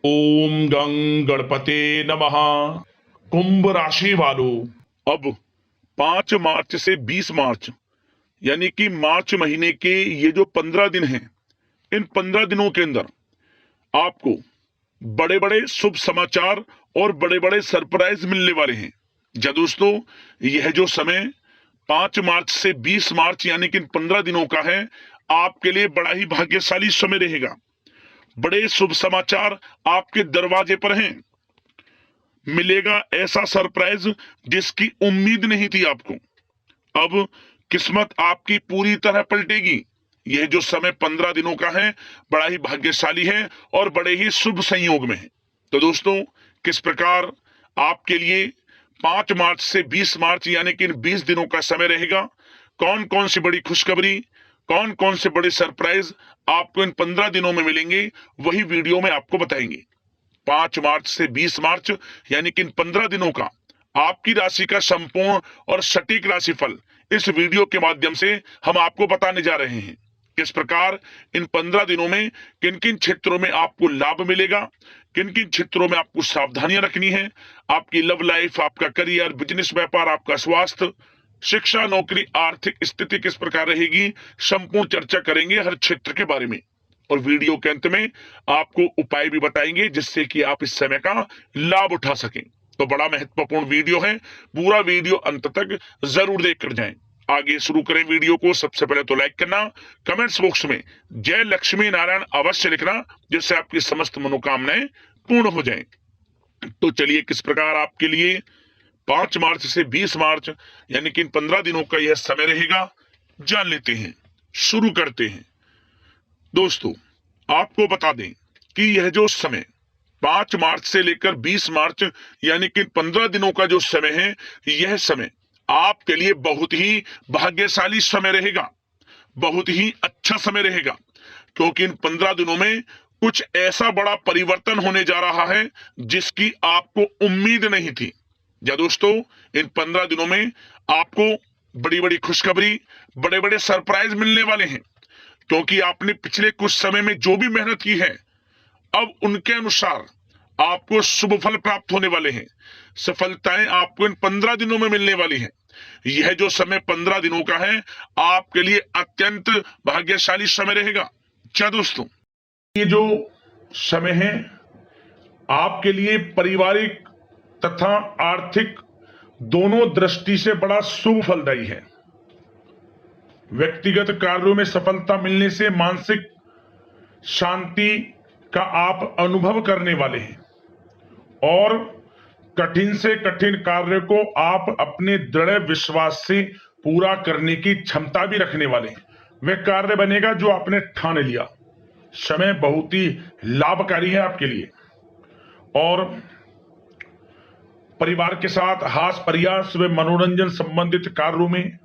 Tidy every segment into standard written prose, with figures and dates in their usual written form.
ओम गं गणपते नमः। कुंभ राशि वालों, अब 5 मार्च से 20 मार्च यानी कि मार्च महीने के ये जो 15 दिन हैं, इन 15 दिनों के अंदर आपको बड़े बड़े शुभ समाचार और बड़े बड़े सरप्राइज मिलने वाले हैं। जी दोस्तों, यह जो समय 5 मार्च से 20 मार्च यानी कि इन 15 दिनों का है, आपके लिए बड़ा ही भाग्यशाली समय रहेगा। बड़े शुभ समाचार आपके दरवाजे पर हैं। मिलेगा ऐसा सरप्राइज जिसकी उम्मीद नहीं थी आपको। अब किस्मत आपकी पूरी तरह पलटेगी। यह जो समय 15 दिनों का है, बड़ा ही भाग्यशाली है और बड़े ही शुभ संयोग में है। तो दोस्तों, किस प्रकार आपके लिए 5 मार्च से 20 मार्च यानी कि इन 20 दिनों का समय रहेगा, कौन कौन सी बड़ी खुशखबरी, कौन कौन से बड़े सरप्राइज आपको इन 15 दिनों में मिलेंगे, वही वीडियो में आपको बताएंगे। 5 मार्च से 20 मार्च यानी कि इन 15 दिनों का आपकी राशि का संपूर्ण और सटीक राशिफल इस वीडियो के माध्यम से हम आपको बताने जा रहे हैं। किस प्रकार इन 15 दिनों में किन किन क्षेत्रों में आपको लाभ मिलेगा, किन किन क्षेत्रों में आपको सावधानियां रखनी है, आपकी लव लाइफ, आपका करियर, बिजनेस, व्यापार, आपका स्वास्थ्य, शिक्षा, नौकरी, आर्थिक स्थिति किस प्रकार रहेगी, संपूर्ण चर्चा करेंगे हर क्षेत्र के बारे में। और वीडियो के अंत में आपको उपाय भी बताएंगे जिससे कि आप इस समय का लाभ उठा सकें। तो बड़ा महत्वपूर्ण वीडियो है, पूरा वीडियो अंत तक जरूर देखकर जाएं। आगे शुरू करें वीडियो को। सबसे पहले तो लाइक करना, कमेंट्स बॉक्स में जय लक्ष्मी नारायण अवश्य लिखना, जिससे आपकी समस्त मनोकामनाएं पूर्ण हो जाएं। तो चलिए, किस प्रकार आपके लिए 5 मार्च से 20 मार्च यानी कि इन 15 दिनों का यह समय रहेगा, जान लेते हैं। शुरू करते हैं। दोस्तों, आपको बता दें कि यह जो समय 5 मार्च से लेकर 20 मार्च यानी कि 15 दिनों का जो समय है, यह समय आपके लिए बहुत ही भाग्यशाली समय रहेगा, बहुत ही अच्छा समय रहेगा। क्योंकि इन 15 दिनों में कुछ ऐसा बड़ा परिवर्तन होने जा रहा है जिसकी आपको उम्मीद नहीं थी। या दोस्तों, इन 15 दिनों में आपको बड़ी बड़ी खुशखबरी, बड़े बड़े सरप्राइज मिलने वाले हैं। क्योंकि आपने पिछले कुछ समय में जो भी मेहनत की है, अब उनके अनुसार आपको शुभ फल प्राप्त होने वाले हैं। सफलताएं आपको इन 15 दिनों में मिलने वाली हैं। यह जो समय 15 दिनों का है, आपके लिए अत्यंत भाग्यशाली समय रहेगा। क्या दोस्तों, ये जो समय है आपके लिए पारिवारिक तथा आर्थिक दोनों दृष्टि से बड़ा शुभ फलदायी है। व्यक्तिगत कार्यों में सफलता मिलने से मानसिक शांति का आप अनुभव करने वाले हैं और कठिन से कठिन कार्य को आप अपने दृढ़ विश्वास से पूरा करने की क्षमता भी रखने वाले हैं। वह कार्य बनेगा जो आपने ठान लिया। समय बहुत ही लाभकारी है आपके लिए। और परिवार के साथ हास्य प्रयास व मनोरंजन संबंधित कार्यों में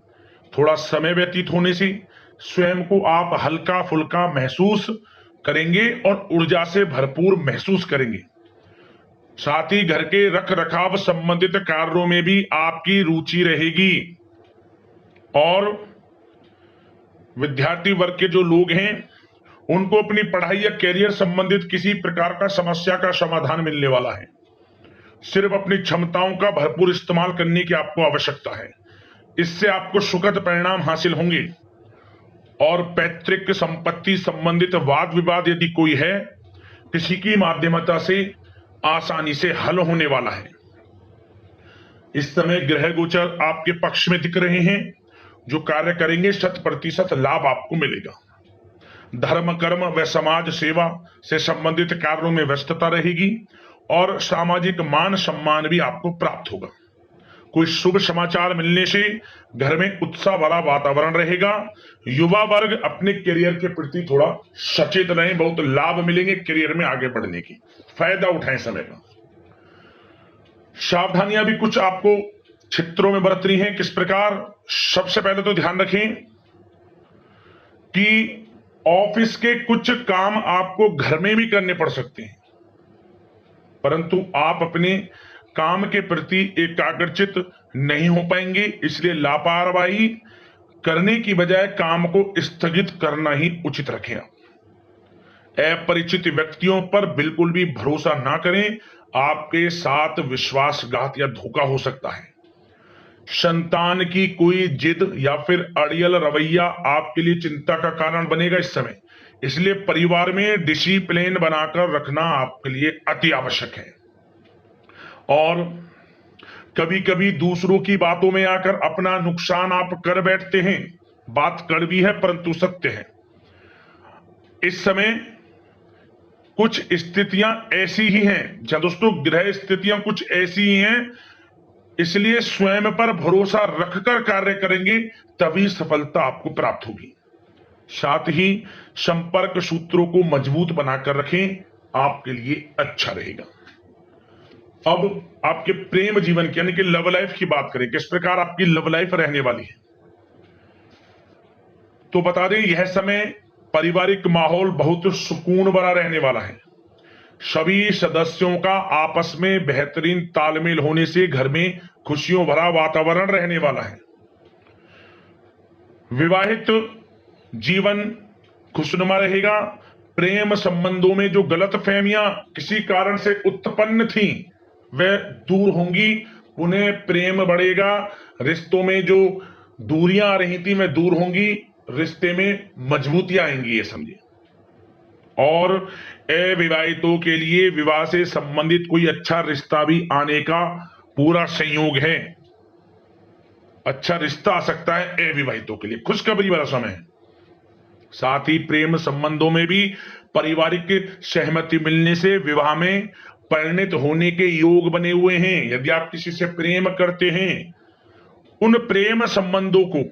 थोड़ा समय व्यतीत होने से स्वयं को आप हल्का फुल्का महसूस करेंगे और ऊर्जा से भरपूर महसूस करेंगे। साथ ही घर के रख रखाव संबंधित कार्यों में भी आपकी रुचि रहेगी। और विद्यार्थी वर्ग के जो लोग हैं, उनको अपनी पढ़ाई या कैरियर संबंधित किसी प्रकार का समस्या का समाधान मिलने वाला है। सिर्फ अपनी क्षमताओं का भरपूर इस्तेमाल करने की आपको आवश्यकता है। इससे आपको सुखद परिणाम हासिल होंगे। और पैतृक संपत्ति संबंधित वाद विवाद यदि कोई है, किसी की माध्यमता से आसानी से हल होने वाला है। इस समय ग्रह गोचर आपके पक्ष में दिख रहे हैं। जो कार्य करेंगे 100% लाभ आपको मिलेगा। धर्म, कर्म व समाज सेवा से संबंधित कार्यों में व्यस्तता रहेगी और सामाजिक मान सम्मान भी आपको प्राप्त होगा। कोई शुभ समाचार मिलने से घर में उत्साह वाला वातावरण रहेगा। युवा वर्ग अपने करियर के प्रति थोड़ा सचेत रहें, बहुत लाभ मिलेंगे करियर में आगे बढ़ने की। फायदा उठाएं समय का। सावधानियां भी कुछ आपको क्षेत्रों में बरतनी है। किस प्रकार? सबसे पहले तो ध्यान रखें कि ऑफिस के कुछ काम आपको घर में भी करने पड़ सकते हैं, परंतु आप अपने काम के प्रति एकाग्रचित नहीं हो पाएंगे। इसलिए लापरवाही करने की बजाय काम को स्थगित करना ही उचित रखें। अपरिचित व्यक्तियों पर बिल्कुल भी भरोसा ना करें, आपके साथ विश्वासघात या धोखा हो सकता है। संतान की कोई जिद या फिर अड़ियल रवैया आपके लिए चिंता का कारण बनेगा इस समय, इसलिए परिवार में डिसिप्लिन बनाकर रखना आपके लिए अति आवश्यक है। और कभी कभी दूसरों की बातों में आकर अपना नुकसान आप कर बैठते हैं। बात कड़वी है परंतु सत्य है। इस समय कुछ स्थितियां ऐसी ही हैं, जहां दोस्तों ग्रह स्थितियां कुछ ऐसी ही हैं, इसलिए स्वयं पर भरोसा रखकर कार्य करेंगे तभी सफलता आपको प्राप्त होगी। साथ ही संपर्क सूत्रों को मजबूत बनाकर रखें, आपके लिए अच्छा रहेगा। अब आपके प्रेम जीवन की यानी कि लव लाइफ की बात करें, किस प्रकार आपकी लव लाइफ रहने वाली है। तो बता दें, यह समय पारिवारिक माहौल बहुत सुकून भरा रहने वाला है। सभी सदस्यों का आपस में बेहतरीन तालमेल होने से घर में खुशियों भरा वातावरण रहने वाला है। विवाहित जीवन खुशनुमा रहेगा। प्रेम संबंधों में जो गलतफहमियां किसी कारण से उत्पन्न थी वह दूर होंगी, उन्हें प्रेम बढ़ेगा। रिश्तों में जो दूरियां आ रही थी वह दूर होंगी, रिश्ते में मजबूतियां आएंगी, ये समझिए। और अविवाहितों के लिए विवाह से संबंधित कोई अच्छा रिश्ता भी आने का पूरा संयोग है। अच्छा रिश्ता आ सकता है अविवाहितों के लिए, खुशखबरी वाला समय है। साथ ही प्रेम संबंधों में भी पारिवारिक सहमति मिलने से विवाह में परिणत होने के योग बने हुए हैं। यदि आप किसी से प्रेम करते हैं, उन प्रेम संबंधों को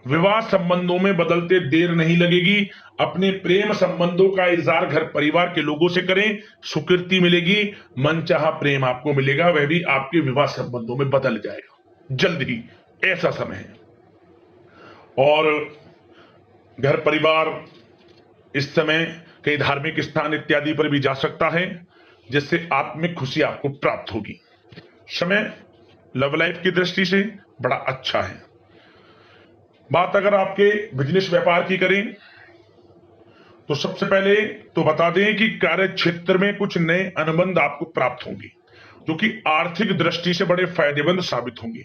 विवाह संबंधों में बदलते देर नहीं लगेगी। अपने प्रेम संबंधों का इजहार घर परिवार के लोगों से करें, स्वीकृति मिलेगी, मनचाहा प्रेम आपको मिलेगा, वह भी आपके विवाह संबंधों में बदल जाएगा जल्द ही, ऐसा समय है। और घर परिवार इस समय कई धार्मिक स्थान इत्यादि पर भी जा सकता है, जिससे आत्मिक खुशी आपको प्राप्त होगी। समय लव लाइफ की दृष्टि से बड़ा अच्छा है। बात अगर आपके बिजनेस व्यापार की करें तो सबसे पहले तो बता दें कि कार्य क्षेत्र में कुछ नए अनुबंध आपको प्राप्त होंगे, जो कि आर्थिक दृष्टि से बड़े फायदेमंद साबित होंगे।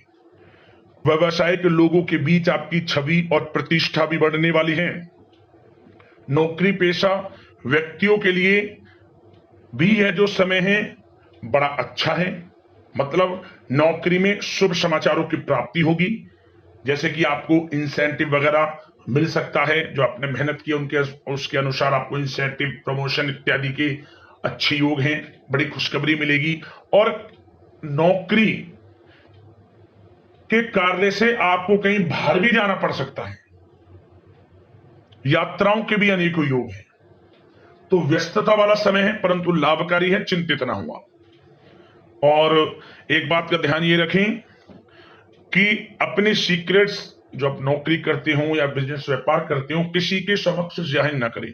व्यवसायिक लोगों के बीच आपकी छवि और प्रतिष्ठा भी बढ़ने वाली है। नौकरी पेशा व्यक्तियों के लिए भी यह जो समय है बड़ा अच्छा है। मतलब नौकरी में शुभ समाचारों की प्राप्ति होगी, जैसे कि आपको इंसेंटिव वगैरह मिल सकता है, जो आपने मेहनत की उनके उसके अनुसार आपको इंसेंटिव, प्रमोशन इत्यादि के अच्छे योग हैं, बड़ी खुशखबरी मिलेगी। और नौकरी के कार्य से आपको कहीं बाहर भी जाना पड़ सकता है, यात्राओं के भी अनेकों योग हैं। तो व्यस्तता वाला समय है परंतु लाभकारी है, चिंतित ना हुआ। और एक बात का ध्यान ये रखें कि अपने सीक्रेट्स जो आप नौकरी करते हो या बिजनेस व्यापार करते हो, किसी के समक्ष जाहिर ना करें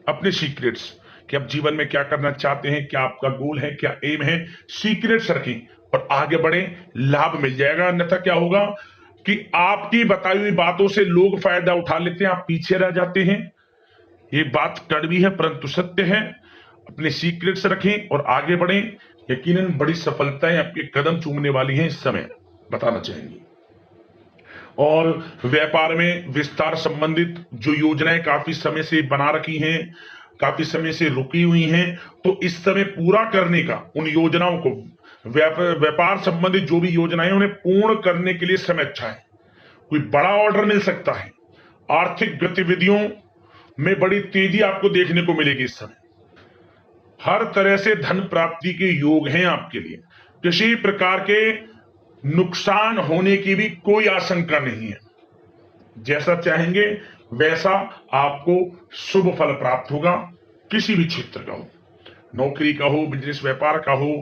अपने सीक्रेट्स, कि आप जीवन में क्या करना चाहते हैं, क्या आपका गोल है, क्या एम है, सीक्रेट्स रखें और आगे बढ़े, लाभ मिल जाएगा। अन्यथा क्या होगा कि आपकी बताई हुई बातों से लोग फायदा उठा लेते हैं, आप पीछे रह जाते हैं। ये बात कड़वी है परंतु सत्य है। अपने सीक्रेट्स रखें और आगे बढ़ें, यकीनन बड़ी सफलताएं आपके कदम चूमने वाली हैं इस समय, बताना चाहेंगे। और व्यापार में विस्तार संबंधित जो योजनाएं काफी समय से बना रखी हैं, काफी समय से रुकी हुई हैं, तो इस समय पूरा करने का, उन योजनाओं को, व्यापार संबंधित जो भी योजनाएं उन्हें पूर्ण करने के लिए समय अच्छा है। कोई बड़ा ऑर्डर मिल सकता है। आर्थिक गतिविधियों में बड़ी तेजी आपको देखने को मिलेगी इस समय। हर तरह से धन प्राप्ति के योग हैं आपके लिए। किसी प्रकार के नुकसान होने की भी कोई आशंका नहीं है। जैसा चाहेंगे वैसा आपको शुभ फल प्राप्त होगा, किसी भी क्षेत्र का हो, नौकरी का हो, बिजनेस व्यापार का हो,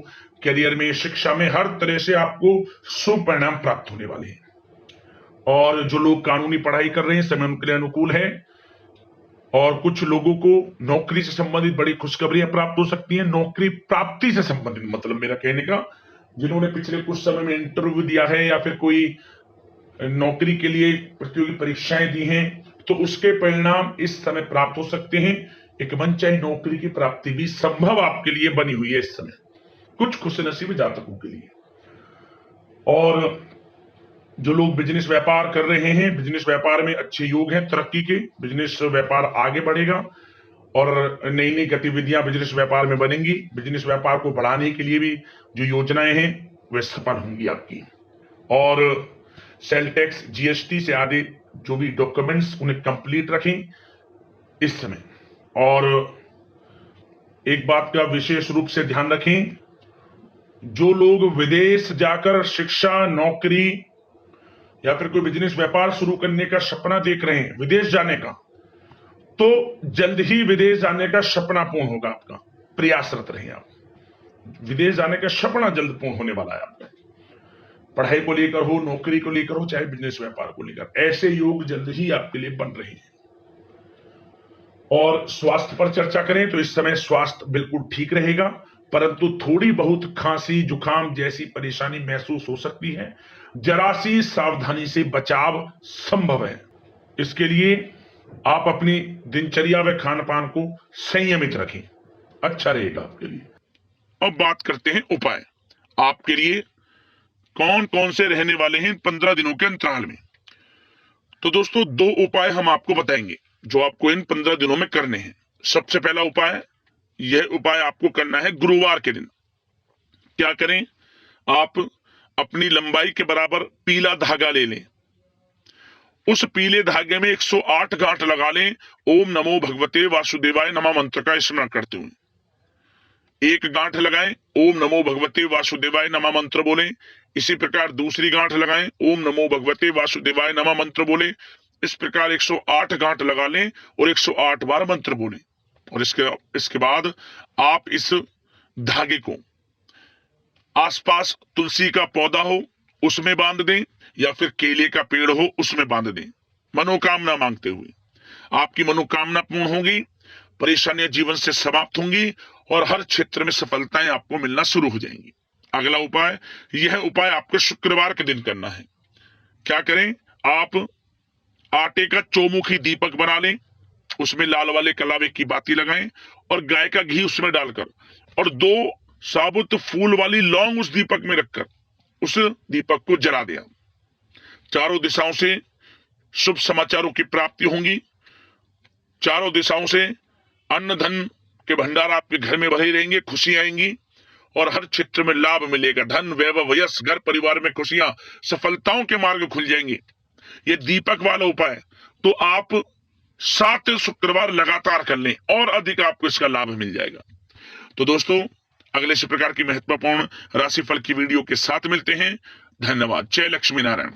करियर में, शिक्षा में, हर तरह से आपको शुभ परिणाम प्राप्त होने वाले हैं। और जो लोग कानूनी पढ़ाई कर रहे हैं, समय उनके लिए अनुकूल है। और कुछ लोगों को नौकरी से संबंधित बड़ी खुशखबरियां प्राप्त हो सकती हैं। नौकरी प्राप्ति से संबंधित मतलब मेरा कहने का, जिन्होंने पिछले कुछ समय में इंटरव्यू दिया है या फिर कोई नौकरी के लिए प्रतियोगी परीक्षाएं दी हैं, तो उसके परिणाम इस समय प्राप्त हो सकते हैं। एक मनचाही नौकरी की प्राप्ति भी संभव आपके लिए बनी हुई है इस समय, कुछ खुशनसीब जातकों के लिए। और जो लोग बिजनेस व्यापार कर रहे हैं, बिजनेस व्यापार में अच्छे योग हैं तरक्की के, बिजनेस व्यापार आगे बढ़ेगा और नई नई गतिविधियां बिजनेस व्यापार में बनेंगी। बिजनेस व्यापार को बढ़ाने के लिए भी जो योजनाएं हैं वे सफल होंगी आपकी। और सेल टैक्स, जीएसटी से आदि जो भी डॉक्यूमेंट्स उन्हें कंप्लीट रखें इस समय। और एक बात का विशेष रूप से ध्यान रखें, जो लोग विदेश जाकर शिक्षा, नौकरी या फिर कोई बिजनेस व्यापार शुरू करने का सपना देख रहे हैं, विदेश जाने का, तो जल्द ही विदेश जाने का सपना पूर्ण होगा आपका। प्रयासरत रहें आप, विदेश जाने का सपना जल्द पूर्ण होने वाला है आपका। पढ़ाई को लेकर हो, नौकरी को लेकर हो, चाहे बिजनेस व्यापार को लेकर, ऐसे योग जल्द ही आपके लिए बन रहे हैं। और स्वास्थ्य पर चर्चा करें तो इस समय स्वास्थ्य बिल्कुल ठीक रहेगा, परंतु थोड़ी बहुत खांसी, जुकाम जैसी परेशानी महसूस हो सकती है। जरा सी सावधानी से बचाव संभव है। इसके लिए आप अपनी दिनचर्या व खान पान को संयमित रखें, अच्छा रहेगा आपके लिए। अब बात करते हैं उपाय, आपके लिए कौन कौन से रहने वाले हैं 15 दिनों के अंतराल में। तो दोस्तों 2 उपाय हम आपको बताएंगे जो आपको इन 15 दिनों में करने हैं। सबसे पहला उपाय, यह उपाय आपको करना है गुरुवार के दिन। क्या करें, आप अपनी लंबाई के बराबर पीला धागा ले लें, उस पीले धागे में 108 गांठ लगा लें। ओम नमो भगवते वासुदेवाय नमः मंत्र का स्मरण करते हुए 1 गांठ लगाएं, ओम नमो भगवते वासुदेवाय नमः मंत्र बोलें। इसी प्रकार दूसरी गांठ लगाएं, ओम नमो भगवते वासुदेवाय नमः मंत्र बोलें। इस प्रकार 108 गांठ लगा लें और 108 बार मंत्र बोलें। और इसके बाद आप इस धागे को आसपास तुलसी का पौधा हो उसमें बांध दें या फिर केले का पेड़ हो उसमें बांध दें, मनोकामना मांगते हुए। आपकी मनोकामना पूर्ण होगी, परेशानियां जीवन से समाप्त होंगी और हर क्षेत्र में सफलताएं आपको मिलना शुरू हो जाएंगी। अगला उपाय, यह उपाय आपको शुक्रवार के दिन करना है। क्या करें, आप आटे का चौमुखी दीपक बना लें, उसमें लाल वाले कलावे की बाती लगाएं और गाय का घी उसमें डालकर और 2 साबुत फूल वाली लौंग उस दीपक में रखकर उस दीपक को जला दिया। चारों दिशाओं से शुभ समाचारों की प्राप्ति होंगी, चारों दिशाओं से अन्न धन के भंडार आपके घर में भरे रहेंगे, खुशियां आएंगी और हर क्षेत्र में लाभ मिलेगा। धन, वैभव, यश, घर परिवार में खुशियां, सफलताओं के मार्ग खुल जाएंगे। ये दीपक वाला उपाय तो आप 7 शुक्रवार लगातार कर लें और अधिक आपको इसका लाभ मिल जाएगा। तो दोस्तों अगले इसी प्रकार की महत्वपूर्ण राशिफल की वीडियो के साथ मिलते हैं। धन्यवाद। जय लक्ष्मी नारायण।